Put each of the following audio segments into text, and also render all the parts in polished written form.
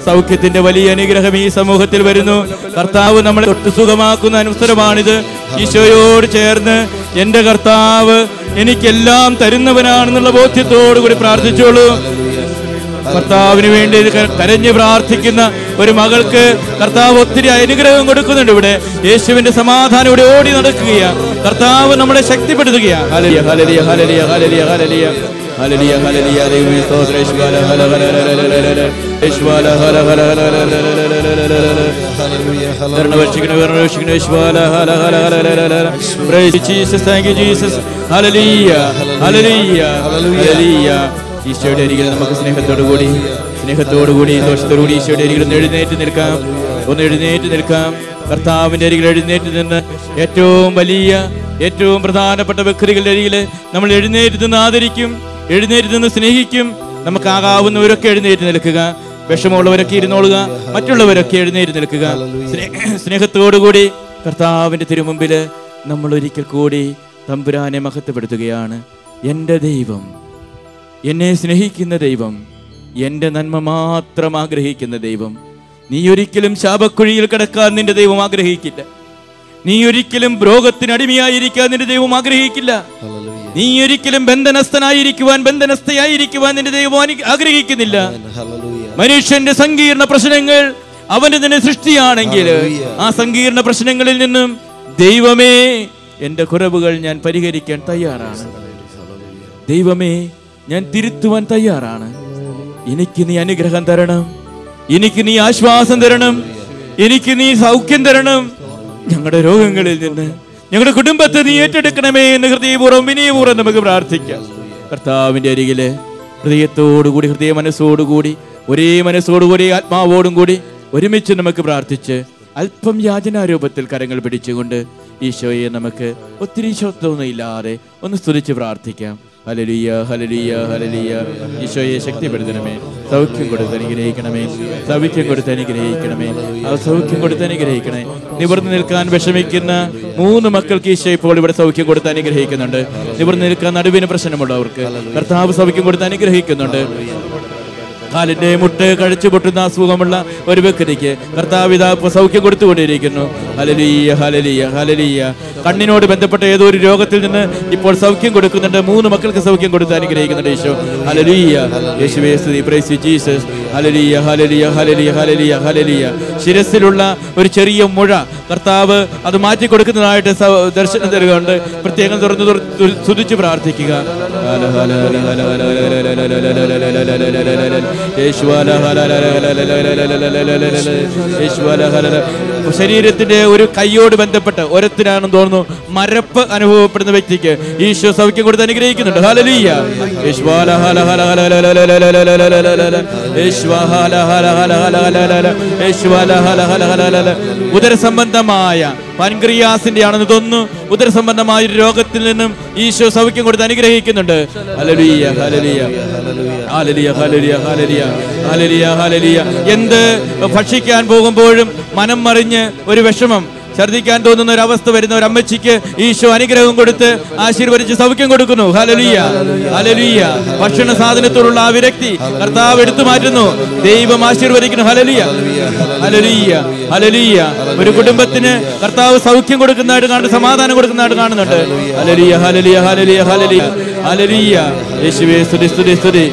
സൗഖ്യത്തിന്റെ വലിയ അനുഗ്രഹം ഈ സമൂഹത്തിൽ വരുന്നു. കർത്താവ് നമ്മളെ തൊട്ട് സുഖമാക്കുന്ന അനുസരമാണിത്. ഈശോയോട് ചേർന്ന് എന്റെ കർത്താവ് എനിക്കെല്ലാം തരുന്നവനാണെന്നുള്ള ബോധ്യത്തോടു കൂടി പ്രാർത്ഥിച്ചോളൂ. കർത്താവിന് വേണ്ടി കരഞ്ഞ് പ്രാർത്ഥിക്കുന്ന ഒരു മകൾക്ക് കർത്താവ് ഒത്തിരി അനുഗ്രഹം കൊടുക്കുന്നുണ്ട്. ഇവിടെ യേശുവിന്റെ സമാധാനം ഇവിടെ ഓടി നടക്കുകയാണ്. കർത്താവ് നമ്മളെ ശക്തിപ്പെടുത്തുകയാണ്. Hallelujah hallelujah hallelujah hallelujah hallelujah hallelujah hallelujah ദൈവമേ സ്തോത്രം. യേശുവാല ഹല്ലേലൂയ യേശുവാല ഈശോയുടെ അരികിൽ നമുക്ക് സ്നേഹത്തോടുകൂടി സന്തോഷത്തോടുകൂടി ഈശോയുടെ അരികിൽ ഒന്ന് എഴുന്നേറ്റ് നിൽക്കാം. കർത്താവിന്റെ അരികിൽ എഴുന്നേറ്റ് നിന്ന് ഏറ്റവും വലിയ ഏറ്റവും പ്രധാനപ്പെട്ട വ്യക്തികളുടെ അരികിൽ നമ്മൾ എഴുന്നേറ്റ് നിന്ന് ആദരിക്കും, എഴുന്നേറ്റ് നിന്ന് സ്നേഹിക്കും. നമുക്കാകാവുന്നവരൊക്കെ എഴുന്നേറ്റ് നിൽക്കുക, വിഷമമുള്ളവരൊക്കെ ഇരുന്നോളുക, മറ്റുള്ളവരൊക്കെ എഴുന്നേറ്റ് നിൽക്കുക. സ്നേഹത്തോടുകൂടി കർത്താവിന്റെ തിരുമുമ്പിൽ നമ്മൾ ഒരിക്കൽ കൂടി തമ്പുരാനെ മഹത്വപ്പെടുത്തുകയാണ്. എൻ്റെ ദൈവം, എന്നെ സ്നേഹിക്കുന്ന ദൈവം, എൻ്റെ നന്മ മാത്രം ആഗ്രഹിക്കുന്ന ദൈവം. നീ ഒരിക്കലും ശാപക്കുഴിയിൽ കിടക്കാൻ നിന്റെ ദൈവം ആഗ്രഹിക്കില്ല. നീ ഒരിക്കലും രോഗത്തിനടിമയായിരിക്കാൻ നിന്റെ ദൈവം ആഗ്രഹിക്കില്ല. നീ ഒരിക്കലും ബന്ധനസ്ഥയായിരിക്കുവാൻ നിന്റെ ദൈവം ആഗ്രഹിക്കുന്നില്ല. മനുഷ്യന്റെ സങ്കീർണ പ്രശ്നങ്ങൾ അവന്റെ തന്നെ സൃഷ്ടിയാണെങ്കിൽ ആ സങ്കീർണ പ്രശ്നങ്ങളിൽ നിന്നും ദൈവമേ എൻ്റെ കുറവുകൾ ഞാൻ പരിഹരിക്കാൻ തയ്യാറാണ്. ദൈവമേ ഞാൻ തിരുത്തുവാൻ തയ്യാറാണ്. എനിക്ക് നീ അനുഗ്രഹം തരണം, എനിക്ക് നീ ആശ്വാസം തരണം, എനിക്ക് നീ സൗഖ്യം തരണം. ഞങ്ങളുടെ രോഗങ്ങളിൽ നിന്ന് ഞങ്ങളുടെ കുടുംബത്തെ നീ ഏറ്റെടുക്കണമേ എന്ന് ഹൃദയപൂർവ്വം വിനയപൂർവ്വം നമുക്ക് പ്രാർത്ഥിക്കാം. കർത്താവിന്റെ അരികില് ഹൃദയത്തോടുകൂടി ഹൃദയ മനസ്സോടുകൂടി ഒരേ മനസ്സോടുകൂടി ആത്മാവോടും കൂടി ഒരുമിച്ച് നമുക്ക് പ്രാർത്ഥിച്ച് അല്പം യാചനാരൂപത്തിൽ കരങ്ങൾ പിടിച്ചുകൊണ്ട് ഈശോയെ നമുക്ക് ഒത്തിരി ശബ്ദമൊന്നുമില്ലാതെ ഒന്ന് സ്തുതിച്ച് പ്രാർത്ഥിക്കാം. Hallelujah hallelujah hallelujah. ഈശോയെ ശക്തിപ്പെടുത്തണമേ, സൗഖ്യം കൊടുത്ത് അനുഗ്രഹിക്കണമേ, സൗഖ്യം കൊടുത്ത് അനുഗ്രഹിക്കണമേ, ആ സൗഖ്യം കൊടുത്ത് അനുഗ്രഹിക്കണേ. നിവർന്നു നിൽക്കാൻ വിഷമിക്കുന്ന 3 മക്കൾക്ക് ഈശോ ഇപ്പോൾ ഇവിടെ സൗഖ്യം കൊടുത്ത് അനുഗ്രഹിക്കുന്നുണ്ട്. നിവർന്നു നിൽക്കാൻ നടുവിന് പ്രശ്നമുള്ളവർക്ക് കർത്താവ് സൗഖ്യം കൊടുത്ത് അനുഗ്രഹിക്കുന്നുണ്ട്. കാലിന്റെ മുട്ട് കഴിച്ചു പൊട്ടുന്ന അസുഖമുള്ള ഒരു വ്യക്തിക്ക് കർത്താവ് ഇതാ സൗഖ്യം കൊടുത്തുകൊണ്ടിരിക്കുന്നു. Hallelujah hallelujah hallelujah. കണ്ണിനോട് ബന്ധപ്പെട്ട ഏതോ ഒരു രോഗത്തിൽ നിന്ന് ഇപ്പോൾ സൗഖ്യം കൊടുക്കുന്നുണ്ട്. 3 മക്കൾക്ക് സൗഖ്യം കൊടുത്ത് അനുഗ്രഹിക്കുന്നുണ്ട് ഈശോ. ഹല്ലേലൂയ. യേശുവേ സ്തുതി. Praise Jesus. Hallelujah hallelujah hallelujah hallelujah hallelujah. ശിരസിലുള്ള ഒരു ചെറിയ മുഴ കർത്താവ് അത് മാറ്റി കൊടുക്കുന്നതായിട്ട് ദർശനം തരുകയുണ്ട്. പ്രത്യേകം തുറന്നു സ്തുതിച്ച് പ്രാർത്ഥിക്കുക. ശരീരത്തിന്റെ ഒരു കൈയോട് ബന്ധപ്പെട്ട് ഒരത്തിനാണെന്ന് തോന്നുന്നു മരപ്പ് അനുഭവപ്പെടുന്ന വ്യക്തിക്ക് ഈശോ സൗഖ്യം കൊടുത്ത് അനുഗ്രഹിക്കുന്നുണ്ട്. ഹല്ലേലൂയ. ഉദര സംബന്ധമായ പാൻക്രിയാസിന്റെ ആണെന്ന് തോന്നുന്നു. ഉദര സംബന്ധമായ രോഗത്തിൽ നിന്നും ഈശോ സൗഖ്യം കൊടുത്ത് അനുഗ്രഹിക്കുന്നുണ്ട്. Hallelujah hallelujah hallelujah hallelujah hallelujah hallelujah hallelujah. എന്ത് ഭക്ഷിക്കാൻ പോകുമ്പോഴും മനം മറിഞ്ഞ് ഒരു വിഷമം, ഛർദ്ദിക്കാൻ തോന്നുന്ന ഒരു അവസ്ഥ വരുന്ന ഒരു അമ്മച്ചിക്ക് ഈശോ അനുഗ്രഹം കൊടുത്ത് ആശീർവദിച്ച് സൗഖ്യം കൊടുക്കുന്നു. Hallelujah hallelujah. ഭക്ഷണ സാധനത്തോടുള്ള ആ വിരക്തി കർത്താവ് എടുത്തു മാറ്റുന്നു. ദൈവം ആശീർവദിക്കുന്നു. Hallelujah hallelujah hallelujah. ഒരു കുടുംബത്തിന് കർത്താവ് സൗഖ്യം കൊടുക്കുന്നതായിട്ട് കാണുന്നു, സമാധാനം കൊടുക്കുന്നതായിട്ട് കാണുന്നുണ്ട്. Hallelujah hallelujah hallelujah hallelujah hallelujah. യേശുവേ സ്തുതി സ്തുതി സ്തുതി.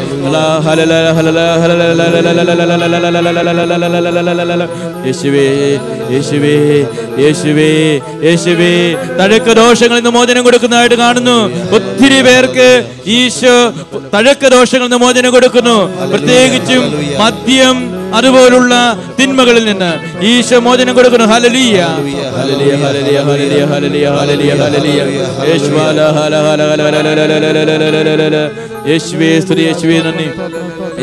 യേശുവേ യേശുവേ യേശുവേ യേശുവേ. തഴക്ക ദോഷങ്ങളിൽ നിന്ന് മോചനം കൊടുക്കുന്നതായിട്ട് കാണുന്നു. ഒത്തിരി പേർക്ക് ഈശോ തഴക്ക ദോഷങ്ങളിൽ നിന്ന് മോചനം കൊടുക്കുന്നു. പ്രത്യേകിച്ചും മദ്യം അതുപോലുള്ള തിന്മകളിൽ നിന്ന് ഈശോ മോചനം കൊടുക്കുന്നു. Hallelujah hallelujah hallelujah hallelujah hallelujah hallelujah hallelujah. യേശുവേ സ്തുതി, യേശുവേ നന്ദി,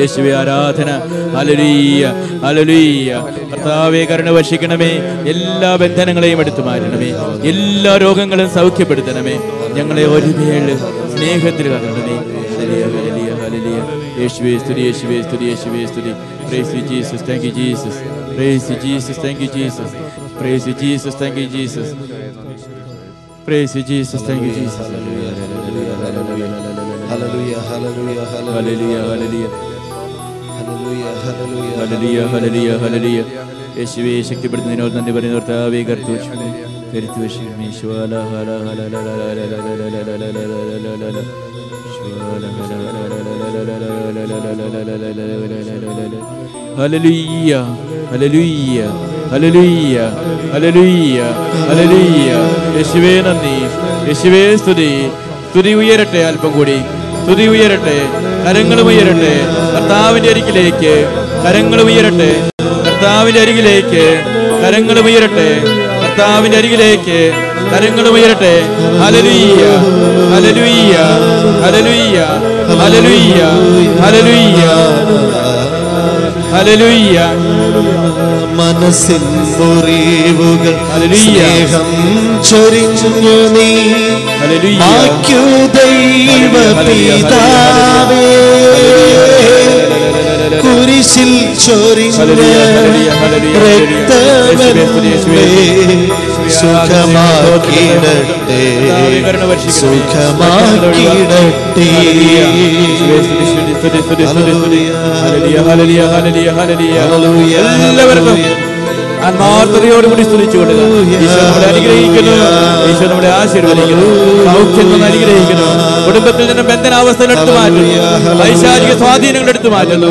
യേശുവേ ആരാധന. Hallelujah hallelujah. കർത്താവേ കരുണ വർഷിക്കണമേ, എല്ലാ ബന്ധനങ്ങളെയും എടുത്തു മാറ്റണമേ, എല്ലാ രോഗങ്ങളും സൗഖ്യപ്പെടുത്തണമേ. ഞങ്ങളെ ഒരു വേള സ്നേഹത്തിൽ കാണണമേ. Hallelujah hallelujah hallelujah. യേശുവേ സ്തുതി, യേശുവേ സ്തുതി, യേശുവേ സ്തുതി. Praise you Jesus, thank you Jesus. Praise you Jesus, thank you Jesus. Praise you Jesus, thank you Jesus. Praise you Jesus, thank you Jesus. Hallelujah hallelujah hallelujah hallelujah hallelujah. Hallelujah hallelujah hallelujah. യേശുവേ ശക്തിപ്പെടുത്തുന്നതിനോട് നന്ദി പറയുന്നു കർത്താവേ. Hallelujah hallelujah hallelujah hallelujah hallelujah. യേശുവേ നന്ദി, യേശുവേ സ്തുതി. സ്തുതി ഉയരട്ടെ, അല്പം കൂടി സ്തുതി ഉയരട്ടെ, കരങ്ങളും ഉയരട്ടെ കർത്താവിന്റെ അരികിലേക്ക്. കരങ്ങളും ഉയരട്ടെ കർത്താവിന്റെ അരികിലേക്ക്. കരങ്ങളും ഉയരട്ടെ കർത്താവിന്റെ അരികിലേക്ക്. കരങ്ങളും ഉയരട്ടെ. Hallelujah hallelujah hallelujah hallelujah hallelujah hallelujah. മനസ്സിൻ മുറിവുകൾ സ്നേഹം ചൊരിഞ്ഞു നീ ആക്കു ദൈവ പിതാവേ. കുരിശിൽ ചൊരിഞ്ഞ രക്തമെന്നെ സുഖമാക്കിടട്ടെ, സുഖമാക്കിടട്ടെ. എല്ലാവർക്കും ആത്മാർത്ഥതയോടുകൂടി സ്തുതിച്ചുകൊള്ളുക. ഈശോ നമ്മളെ അനുഗ്രഹിക്കുന്നു, ഈശോ നമ്മളെ ആശീർവദിക്കുന്നു, സൗഖ്യം നമ്മൾ അനുഗ്രഹിക്കുന്നു. കുടുംബത്തിൽ നിന്ന് ബന്ധനാവസ്ഥകൾ എടുത്തു മാറ്റുന്നു, വൈശാരിക സ്വാധീനങ്ങൾ എടുത്തു മാറ്റുന്നു.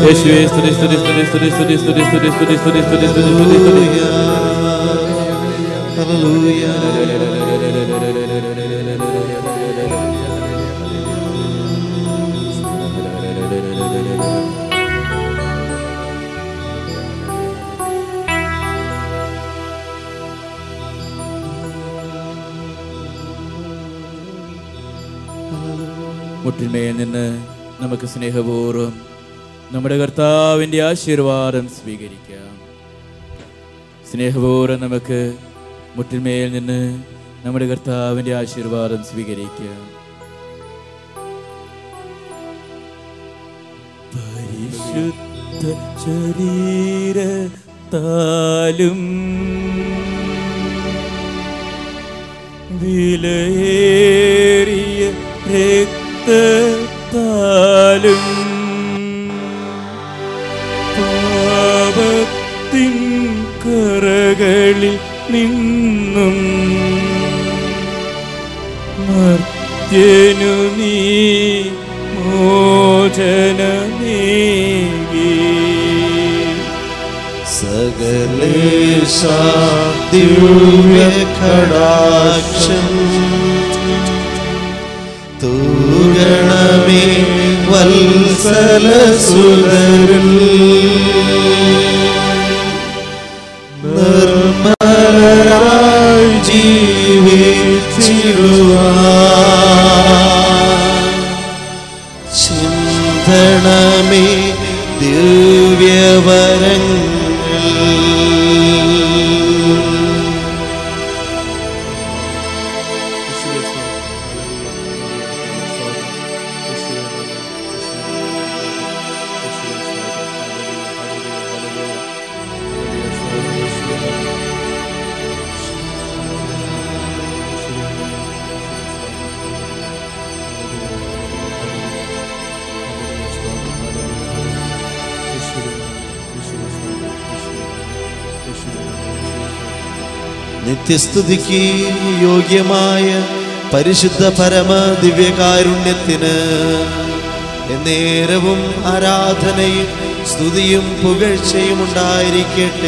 യേശുവേ സ്തുതി സ്തുതി സ്തുതി സ്തുതി സ്തുതി സ്തുതി സ്തുതി സ്തുതി സ്തുതി സ്തുതി സ്തുതി സ്തുതി സ്തുതി. മുട്ടിന്മേൽ നിന്ന് നമുക്ക് സ്നേഹപൂർവ്വം നമ്മുടെ കർത്താവിൻ്റെ ആശീർവാദം സ്വീകരിക്കാം. സ്നേഹപൂർവ്വം നമുക്ക് മുട്ടിന്മേൽ നിന്ന് നമ്മുടെ കർത്താവിൻ്റെ ആശീർവാദം സ്വീകരിക്കാം. പരിശുദ്ധ ശരീരത്താലും വിലയേറിയ രക്തത്താലും പാപത്തിൻ കറകളിൽ നിന്നും മർത്യനു നീ മോചനമേകി. സകലേശ ദിവ്യ കടാക്ഷം തൂഗണമേ വത്സല സുതരിൽ നിർമ്മലരായി ജീവിച്ചിടുവാൻ ചിന്തണമേ ദിവ്യവരങ്ങൾ. നിത്യസ്തുതിക്ക് യോഗ്യമായ പരിശുദ്ധ പരമ ദിവ്യകാരുണ്യത്തിന് എന്നേരവും ആരാധനയും സ്തുതിയും പുകഴ്ചയും ഉണ്ടായിരിക്കട്ടെ.